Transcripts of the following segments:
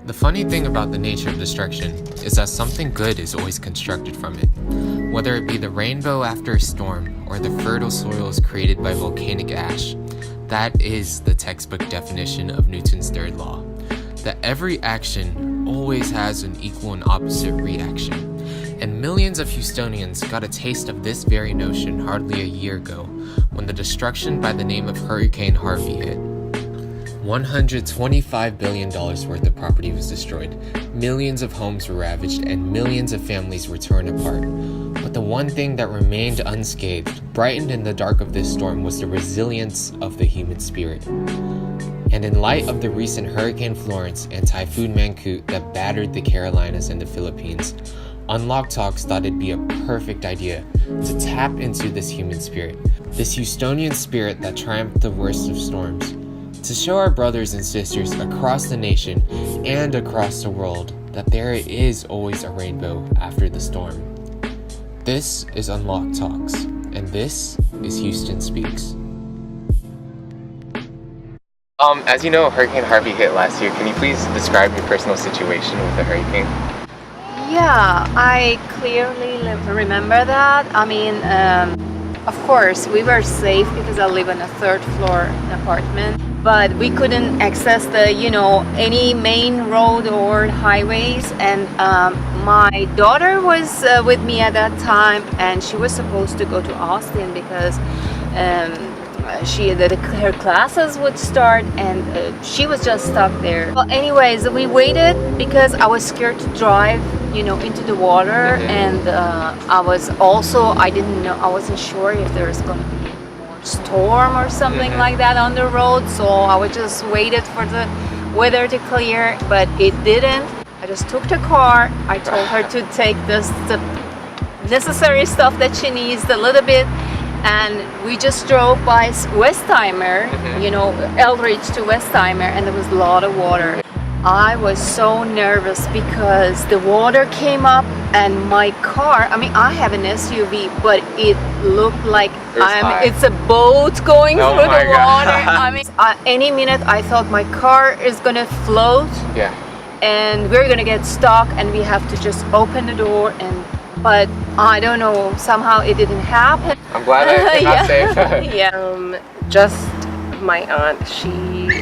The funny thing about the nature of destruction is that something good is always constructed from it. Whether it be the rainbow after a storm or the fertile soils created by volcanic ash, that is the textbook definition of Newton's third law. That every action always has an equal and opposite reaction. And millions of Houstonians got a taste of this very notion hardly a year ago when the destruction by the name of Hurricane Harvey hit. $125 billion worth of property was destroyed, millions of homes were ravaged, and millions of families were torn apart. But the one thing that remained unscathed, brightened in the dark of this storm, was the resilience of the human spirit. And in light of the recent Hurricane Florence and Typhoon Mangkhut that battered the Carolinas and the Philippines, UnlockTalks thought it'd be a perfect idea to tap into this human spirit, this Houstonian spirit that triumphed the worst of storms, to show our brothers and sisters across the nation and across the world that there is always a rainbow after the storm. This is UnlockTalks, and this is Houston Speaks. As you know, Hurricane Harvey hit last year. Can you please describe your personal situation with the hurricane? Yeah, I clearly remember that. I mean, of course, we were safe because I live in a third floor apartment, but we couldn't access any main road or highways. And my daughter was with me at that time, and she was supposed to go to Austin because her classes would start, and she was just stuck there. Well, anyways, we waited because I was scared to drive into the water. And I wasn't sure if there's going to be more storm or something like that on the road, so I was just waited for the weather to clear, but it didn't. I just took the car. I told her to take the necessary stuff that she needs, a little bit, and we just drove by Westheimer, Eldridge to Westheimer, and there was a lot of water. I was so nervous because the water came up and my car, I have an SUV, but it looked like it's a boat going through the water. Any minute I thought my car is gonna float. Yeah. And we're gonna get stuck and we have to just open the door, but I don't know, somehow it didn't happen. I'm glad I came out safe. Yeah. Just my aunt, she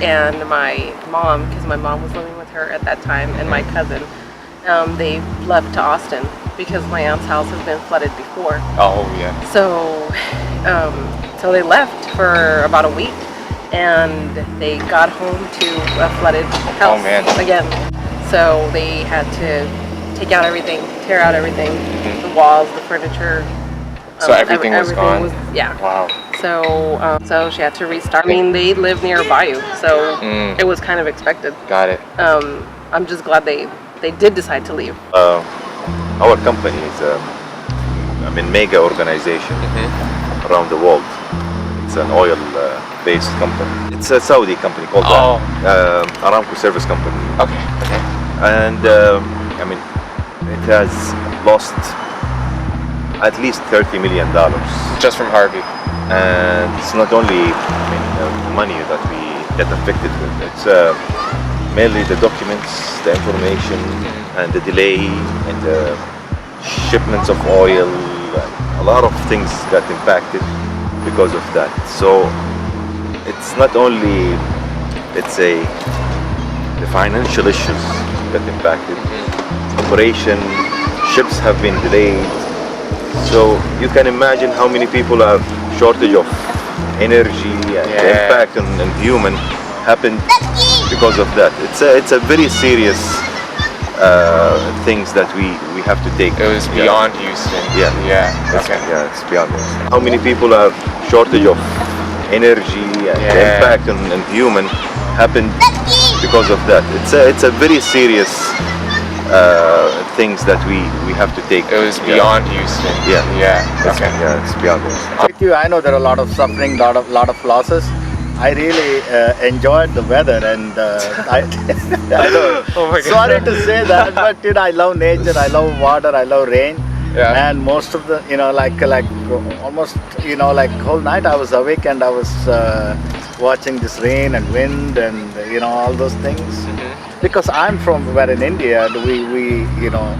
and my mom, because my mom was living with her at that time, and my cousin, they left to Austin because my aunt's house has been flooded before. Oh yeah. So they left for about a week, and they got home to a flooded house again. So they had to take out everything, tear out everything, the walls, the furniture. So everything was gone? Yeah. Wow. So she had to restart. They live near a bayou, so it was kind of expected. Got it. I'm just glad they did decide to leave. Our company is a mega organization around the world. It's an oil-based company. It's a Saudi company called Aramco Service Company. Okay. And it has lost at least $30 million just from Harvey. And it's not only money that we get affected with. It's mainly the documents, the information, and the delay, and the shipments of oil. A lot of things got impacted because of that. So it's not only, let's say, the financial issues got impacted. Operation, ships have been delayed. So you can imagine how many people are shortage of energy, and the impact on human happened because of that. It's a very serious things that we have to take. It was beyond Houston. It's beyond Houston. How many people are shortage of energy, and the impact on human happened because of that. It's a very serious things that we have to take. It was beyond Houston. It's beyond Houston. With you, I know there are a lot of suffering, lot of losses. I really enjoyed the weather, and I know. Oh my God. Sorry to say that, but I love nature, I love water, I love rain. Yeah. And most of the, like almost, like whole night I was awake and I was watching this rain and wind and all those things. Because I'm from where in India, and we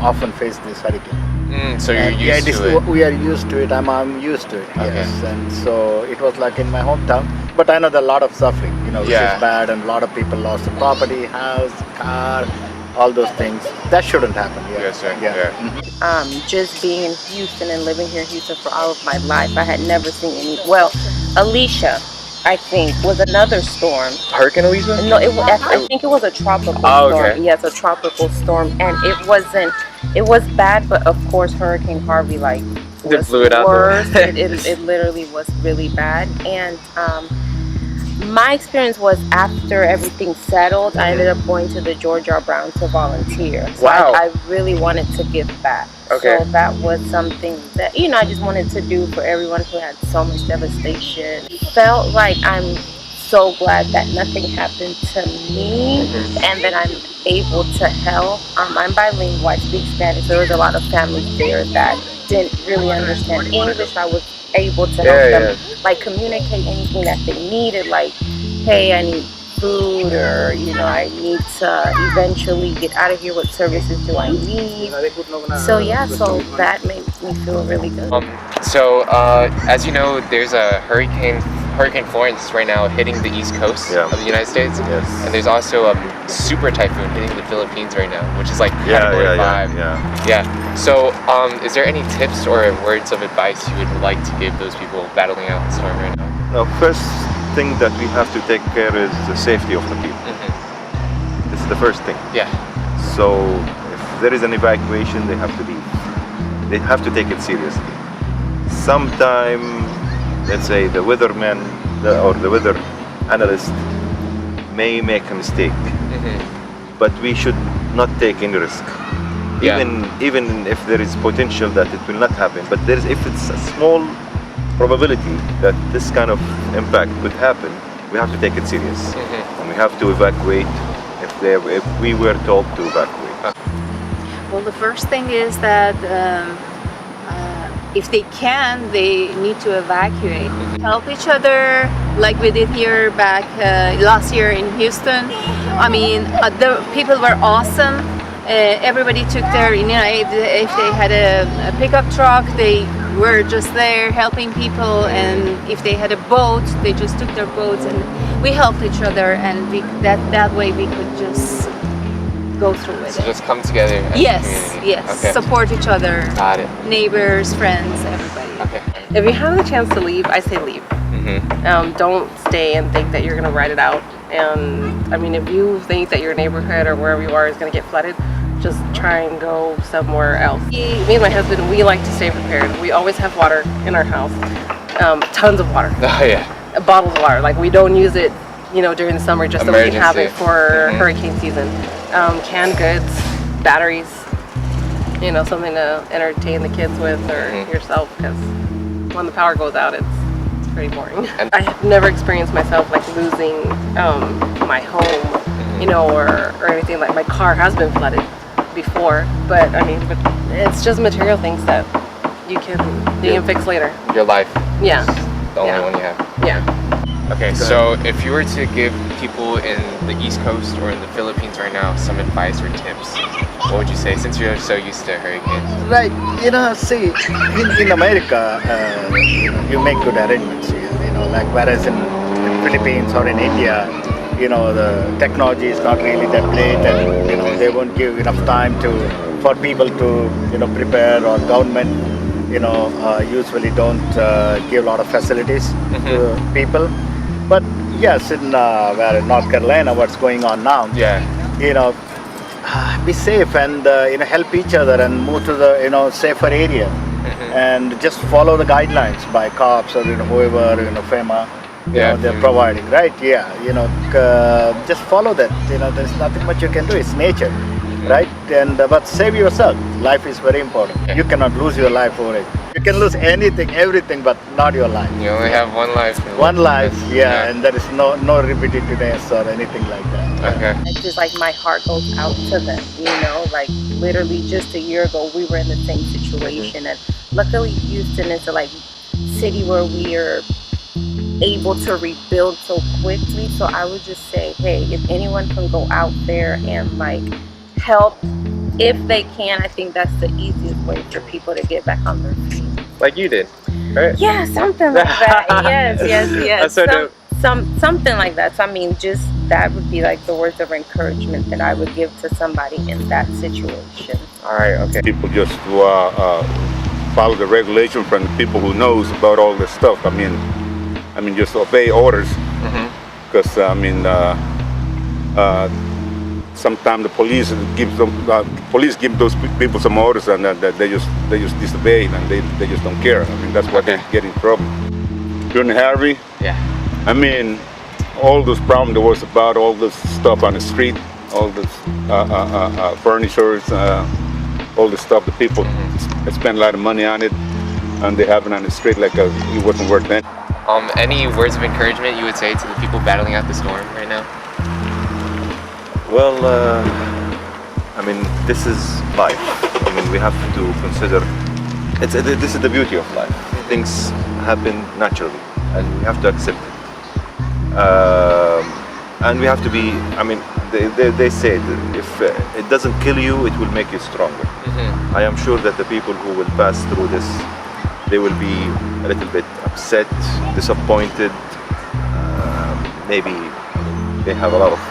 often face this hurricane. So you're And used to it. we are used to it. I'm used to it. Yes, and so it was like in my hometown. But I know there are a lot of suffering, which Yeah. is bad, and a lot of people lost their property, house, car, all those things. That shouldn't happen. Yeah. Yes, sir. Yeah. Yeah. Just being in Houston and living here in Houston for all of my life, I had never seen any. Well, Alicia, I think, was another storm. Hurricane Alicia? No, I think it was a tropical Oh, okay. storm. Yes, a tropical storm, and it wasn't. It was bad, but of course, Hurricane Harvey was blew it out worse. there. it literally was really bad, and my experience was after everything settled, I ended up going to the George R. Brown to volunteer. So Wow. I really wanted to give back. Okay. So that was something that, I just wanted to do for everyone who had so much devastation. Felt like I'm so glad that nothing happened to me and that I'm able to help. I'm bilingual, I speak Spanish. There was a lot of families there that didn't really understand English. I was able to help them, like communicate anything that they needed, like, hey, I need food, or I need to eventually get out of here. What services do I need? So so that made me feel really good. So as you know, there's a Hurricane Florence right now hitting the east coast Yeah. of the United States. Yes. And there's also a super typhoon hitting the Philippines right now, which is like Yeah, category yeah, 5. yeah. Yeah. So is there any tips or words of advice you would like to give those people battling out the storm right now? Now, first thing that we have to take care is the safety of the people. This is the first thing. Yeah. So if there is an evacuation, they have to leave. They have to take it seriously. Sometime, let's say the weatherman or the weather analyst may make a mistake, but we should not take any risk. Yeah. Even if there is potential that it will not happen, but if it's a small probability that this kind of impact could happen, we have to take it serious, and we have to evacuate if we were told to evacuate. Well, the first thing is that if they can, they need to evacuate. Help each other, like we did here back last year in Houston. I mean, the people were awesome. Everybody took their, if they had a pickup truck, they were just there helping people, and if they had a boat, they just took their boats, and we helped each other, and that way we could just go through with So it. just come together as a Yes, community. yes. Okay. Support each other, Got it. neighbors, friends, everybody. Okay. If you have the chance to leave, I say leave. Don't stay and think that you're going to ride it out. And I mean, if you think that your neighborhood or wherever you are is going to get flooded, just try and go somewhere else. Me and my husband, we like to stay prepared. We always have water in our house, tons of water, Oh yeah. bottles of water. Like, we don't use it, during the summer, just so we can have it Emergency. for hurricane season. Canned goods, batteries, something to entertain the kids with or yourself, because when the power goes out, it's pretty boring. And- I have never experienced myself like losing my home, or anything. Like, my car has been flooded before, but I mean, it's just material things that you can fix later. Your life. Yeah. is the only Yeah. one you have. Yeah. Okay, so if you were to give people in the East Coast or in the Philippines right now some advice or tips, what would you say, since you're so used to hurricanes? Right, see, in America, you make good arrangements here, like whereas in Philippines or in India, the technology is not really that great, and they won't give enough time for people to prepare, or government usually don't give a lot of facilities to people. But yes, in where in North Carolina, what's going on now, Yeah. be safe and help each other and move to the safer area, and just follow the guidelines by cops or whoever FEMA they're providing, right? Yeah, just follow that. There's nothing much you can do. It's nature. right? And but save yourself. Life is very important. Yeah. You cannot lose your life over it. You can lose anything, everything, but not your life. You only have one life. One life, Yeah. and there is no repetitiveness or anything like that. Okay. It's just like my heart goes out to them, you know, like literally just a year ago we were in the same situation, and luckily Houston is a like city where we are able to rebuild so quickly. So I would just say, hey, if anyone can go out there and like help if they can, I think that's the easiest way for people to get back on their feet. Like you did, right? Yeah, something like that. yes. That's so dope. Something like that. So I mean, just that would be like the words of encouragement that I would give to somebody in that situation. All right. Okay. People just follow the regulation from the people who knows about all this stuff. I mean, just obey orders. Because sometimes the police give those people some orders, and they just disobey, and they just don't care. I mean, that's why they get in trouble. During Harvey, Yeah. I mean, all those problems there was about all this stuff on the street, all this furnitures, all the stuff. The people spend a lot of money on it, and they have it on the street like it wasn't worth it. Any words of encouragement you would say to the people battling out the storm right now? Well, I mean, this is life. I mean, we have to consider. This is the beauty of life. Things happen naturally, and we have to accept it. And we have to be. I mean, they say that if it doesn't kill you, it will make you stronger. I am sure that the people who will pass through this, they will be a little bit upset, disappointed. Maybe they have a lot of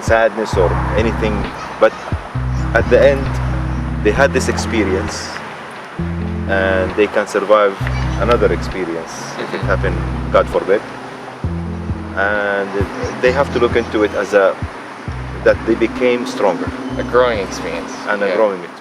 sadness or anything, but at the end they had this experience and they can survive another experience if it happened, God forbid, and they have to look into it as that they became stronger, A growing experience. and a growing experience.